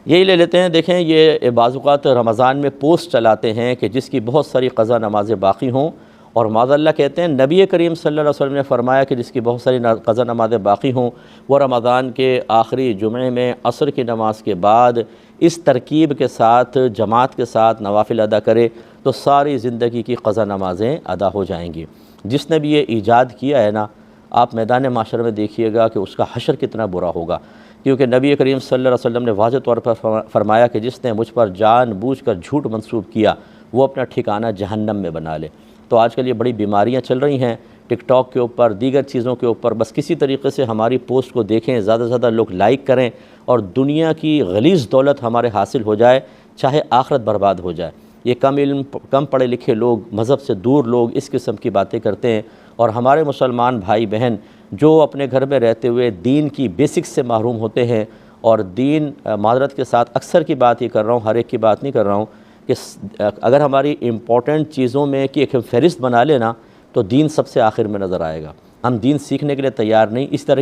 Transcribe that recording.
یہی لے لیتے ہیں، دیکھیں یہ بعض اوقات رمضان میں پوسٹ چلاتے ہیں کہ جس کی بہت ساری قضا نمازیں باقی ہوں، اور معاذ اللہ کہتے ہیں نبی کریم صلی اللہ علیہ وسلم نے فرمایا کہ جس کی بہت ساری قضا نمازیں باقی ہوں وہ رمضان کے آخری جمعے میں عصر کی نماز کے بعد اس ترکیب کے ساتھ جماعت کے ساتھ نوافل ادا کرے تو ساری زندگی کی قضا نمازیں ادا ہو جائیں گی۔ جس نے بھی یہ ایجاد کیا ہے نا، آپ میدان معاشر میں دیکھیے گا کہ اس کا حشر کتنا برا ہوگا، کیونکہ نبی کریم صلی اللہ علیہ وسلم نے واضح طور پر فرمایا کہ جس نے مجھ پر جان بوجھ کر جھوٹ منسوب کیا وہ اپنا ٹھکانہ جہنم میں بنا لے۔ تو آج کل یہ بڑی بیماریاں چل رہی ہیں ٹک ٹاک کے اوپر، دیگر چیزوں کے اوپر، بس کسی طریقے سے ہماری پوسٹ کو دیکھیں، زیادہ سے زیادہ لوگ لائک کریں اور دنیا کی غلیظ دولت ہمارے حاصل ہو جائے، چاہے آخرت برباد ہو جائے۔ یہ کم علم، کم پڑھے لکھے لوگ، مذہب سے دور لوگ اس قسم کی باتیں کرتے ہیں، اور ہمارے مسلمان بھائی بہن جو اپنے گھر میں رہتے ہوئے دین کی بیسکس سے محروم ہوتے ہیں، اور دین معذرت کے ساتھ اکثر کی بات یہ کر رہا ہوں، ہر ایک کی بات نہیں کر رہا ہوں، کہ اگر ہماری امپورٹنٹ چیزوں میں کی ایک فہرست بنا لینا تو دین سب سے آخر میں نظر آئے گا۔ ہم دین سیکھنے کے لیے تیار نہیں، اس طرح